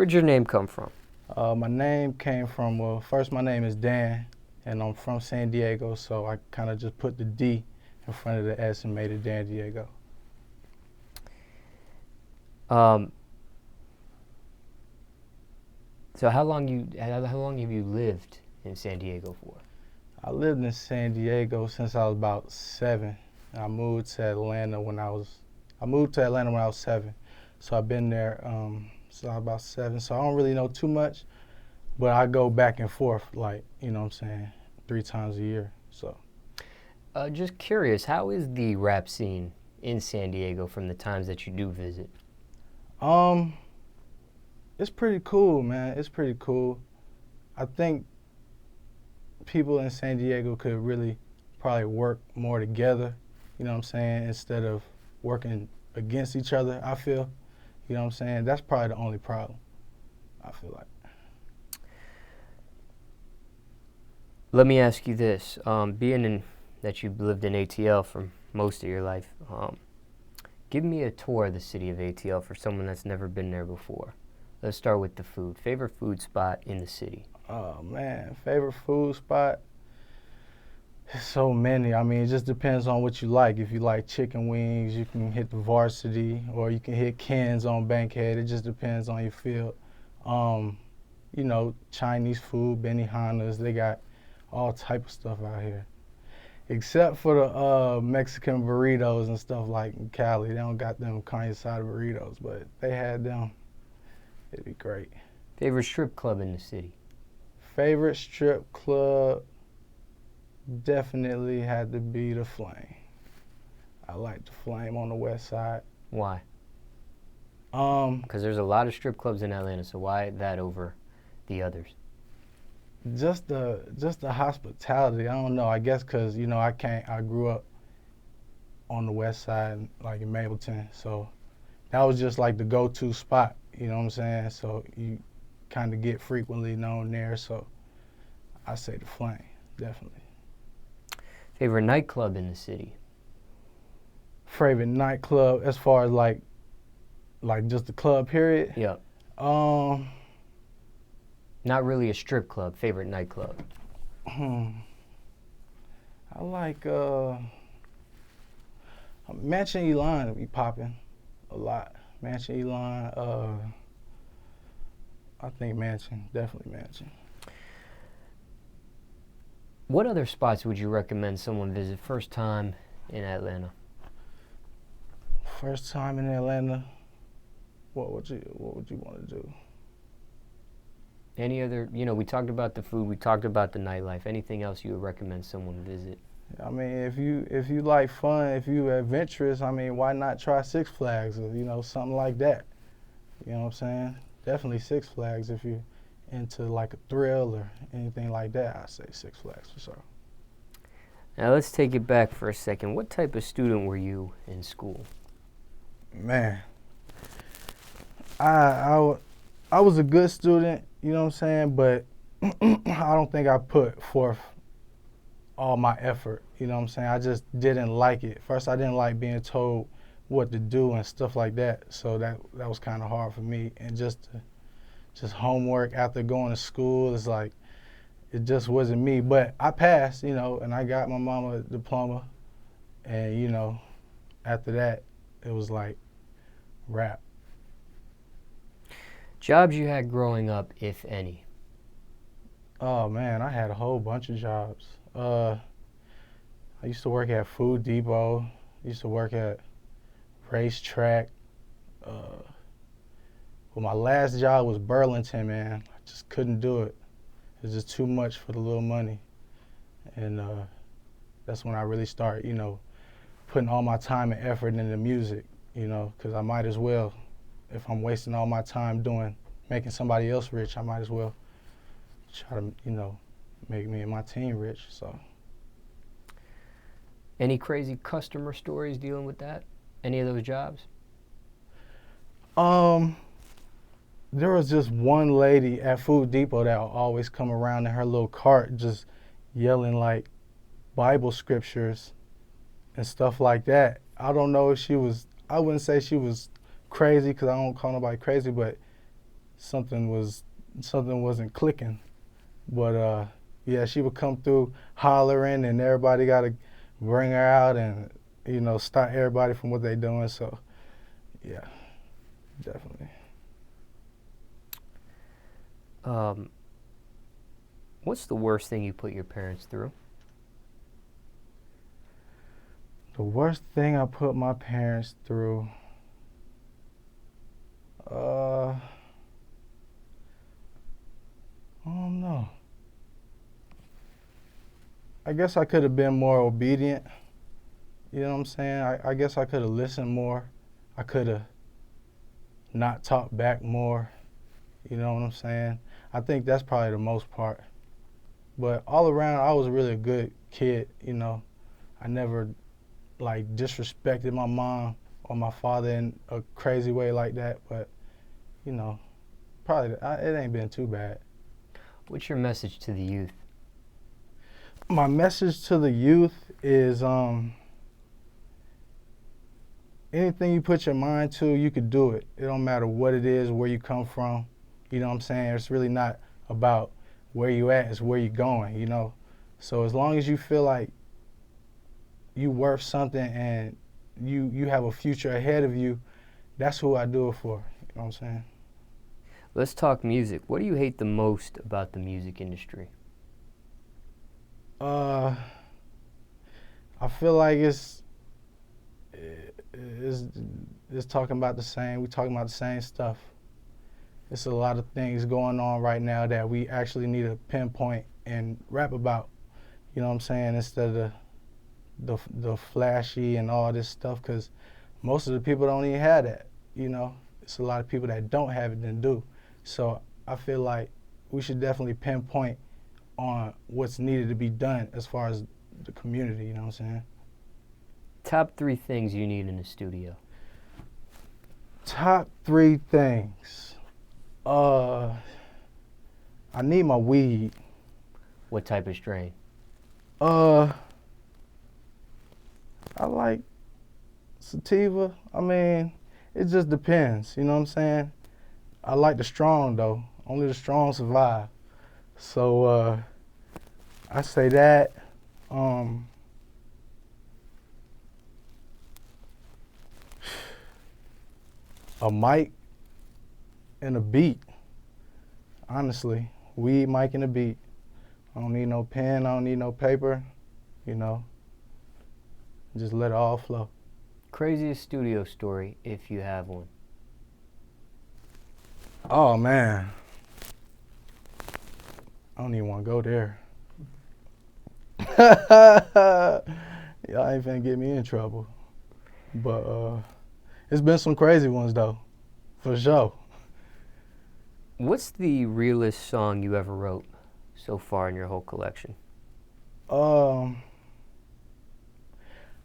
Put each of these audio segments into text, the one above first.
Where'd your name come from? My name came from, well, first my name is Dan, and I'm from San Diego, so I kind of just put the D in front of the S and made it Dan Diego. So how long have you lived in San Diego for? I lived in San Diego since I was about 7. I moved to Atlanta when I was 7. So I've been there since I was about 7. So I don't really know too much, but I go back and forth, like, you know what I'm saying, 3 times a year. So. Just curious, how is the rap scene in San Diego from the times that you do visit? It's pretty cool, man. It's pretty cool. I think people in San Diego could really probably work more together, you know what I'm saying, instead of working against each other, I feel. You know what I'm saying? That's probably the only problem, I feel like. Let me ask you this. Being that you've lived in ATL for most of your life, give me a tour of the city of ATL for someone that's never been there before. Let's start with the food. Favorite food spot in the city? Oh, man, favorite food spot? So many. I mean, it just depends on what you like. If you like chicken wings, you can hit the Varsity, or you can hit Ken's on Bankhead. It just depends on your field. You know, Chinese food, Benihana's, they got all type of stuff out here. Except for the Mexican burritos and stuff like in Cali. They don't got them carne asada burritos, but if they had them, it'd be great. Favorite strip club in the city? Favorite strip club definitely had to be the Flame. I like the Flame on the west side. Why? Because there's a lot of strip clubs in Atlanta, so why that over the others? Just the hospitality. I don't know. I guess because, you know, I grew up on the west side, like in Mableton, so that was just like the go-to spot. You know what I'm saying? So you kind of get frequently known there. So I say the Flame, definitely. Favorite nightclub in the city? Favorite nightclub as far as like just the club period? Yeah. Not really a strip club. Favorite nightclub? I like Mansion Elon be popping a lot. Mansion Elon, I think Mansion, definitely Mansion. What other spots would you recommend someone visit first time in Atlanta? First time in Atlanta, what would you want to do? Any other, you know, we talked about the food, we talked about the nightlife. Anything else you would recommend someone visit? I mean, if you like fun, if you adventurous, I mean, why not try Six Flags or, you know, something like that? You know what I'm saying? Definitely Six Flags if you're into like a thrill or anything like that. I say Six Flags for sure. Now let's take it back for a second. What type of student were you in school? Man, I was a good student, you know what I'm saying, but I don't think I put forth all my effort, you know what I'm saying? I just didn't like it. First, I didn't like being told what to do and stuff like that, so that was kind of hard for me. And just homework after going to school, it's like, it just wasn't me. But I passed, you know, and I got my mama a diploma, and, you know, after that, it was like rap. Jobs you had growing up, if any? Oh, man, I had a whole bunch of jobs. I used to work at Food Depot. I used to work at Racetrack. Well, my last job was Burlington, man. I just couldn't do it. It was just too much for the little money. And that's when I really started, you know, putting all my time and effort into music, you know, because I might as well, if I'm wasting all my time making somebody else rich, I might as well try to, you know, make me and my team rich, so. Any crazy customer stories dealing with that? Any of those jobs? There was just one lady at Food Depot that would always come around in her little cart just yelling like Bible scriptures and stuff like that. I don't know if I wouldn't say she was crazy because I don't call nobody crazy, but something wasn't clicking. But yeah, she would come through hollering, and everybody got to bring her out and, stop everybody from what they doing. So, yeah, definitely. What's the worst thing you put your parents through? The worst thing I put my parents through, I don't know. I guess I could have been more obedient. You know what I'm saying? I guess I could have listened more. I could have not talked back more. You know what I'm saying? I think that's probably the most part. But all around, I was really a good kid, I never, disrespected my mom or my father in a crazy way like that. But, probably it ain't been too bad. What's your message to the youth? My message to the youth is anything you put your mind to, you could do it. It don't matter what it is, where you come from. You know what I'm saying? It's really not about where you at, it's where you going, So as long as you feel like you worth something and you have a future ahead of you, that's who I do it for. You know what I'm saying? Let's talk music. What do you hate the most about the music industry? I feel like it's talking about the same. We talking about the same stuff. It's a lot of things going on right now that we actually need to pinpoint and rap about. You know what I'm saying? Instead of the flashy and all this stuff, because most of the people don't even have that. It's a lot of people that don't have it than do. So I feel like we should definitely pinpoint on what's needed to be done as far as the community. You know what I'm saying? Top 3 things you need in the studio. Top 3 things. I need my weed. What type of strain? I like sativa. I mean, it just depends. You know what I'm saying? I like the strong though. Only the strong survive. So I say that. A mic and a beat. Honestly, weed, mic, and a beat. I don't need no pen. I don't need no paper. Just let it all flow. Craziest studio story, if you have one. Oh man, I don't even want to go there. Y'all ain't finna get me in trouble. But it's been some crazy ones though, for sure. What's the realest song you ever wrote so far in your whole collection?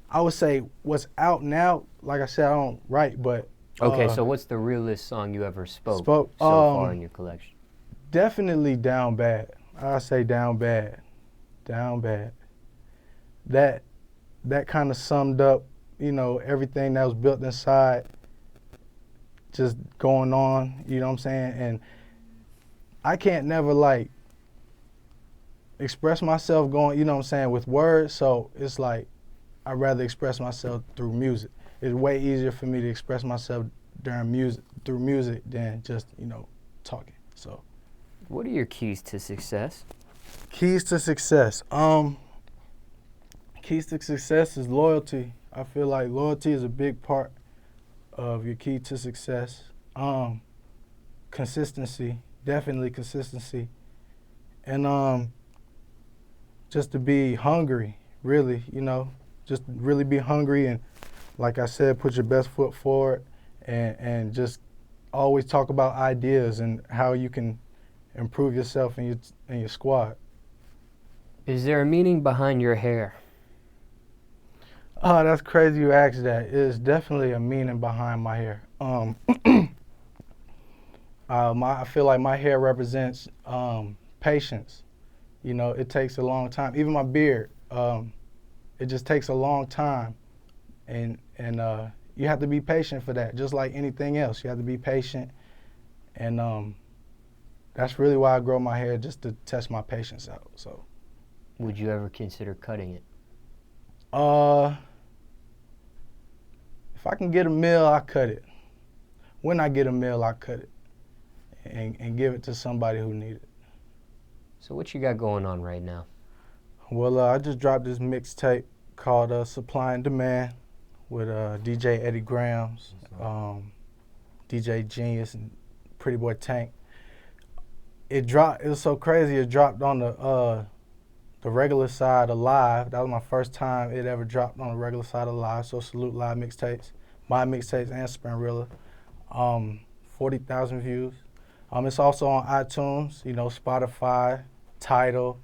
I would say what's out now. Like I said, I don't write, but okay. So what's the realest song you ever spoke so far in your collection? Definitely Down Bad. I say Down Bad. Down Bad. That kind of summed up, everything that was built inside, just going on. You know what I'm saying? And I can't never express myself going, with words. So it's like I'd rather express myself through music. It's way easier for me to express myself through music than just, talking. So what are your keys to success? Keys to success. Keys to success is loyalty. I feel like loyalty is a big part of your key to success. Consistency, definitely consistency. And just to be hungry, really, just really be hungry and, like I said, put your best foot forward and just always talk about ideas and how you can improve yourself and your squad. Is there a meaning behind your hair? Oh, that's crazy you asked that. There's definitely a meaning behind my hair. I feel like my hair represents patience. It takes a long time. Even my beard, it just takes a long time, and you have to be patient for that. Just like anything else, you have to be patient and that's really why I grow my hair, just to test my patience out. So, Would you ever consider cutting it? If I can get a meal, I cut it. When I get a meal, I cut it and give it to somebody who needs it. So what you got going on right now? Well, I just dropped this mixtape called Supply and Demand with DJ Eddie Grams, DJ Genius, and Pretty Boy Tank. It was so crazy, it dropped on the regular side of Live. That was my first time it ever dropped on the regular side of Live, so salute Live mixtapes, my mixtapes and Spinrilla. 40,000 views. It's also on iTunes, Spotify, Tidal.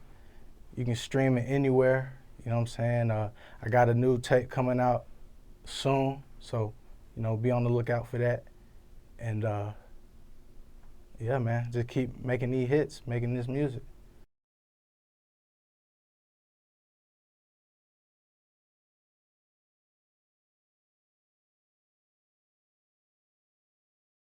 You can stream it anywhere, you know what I'm saying? I got a new tape coming out soon, so, be on the lookout for that. And yeah, man, just keep making these hits, making this music.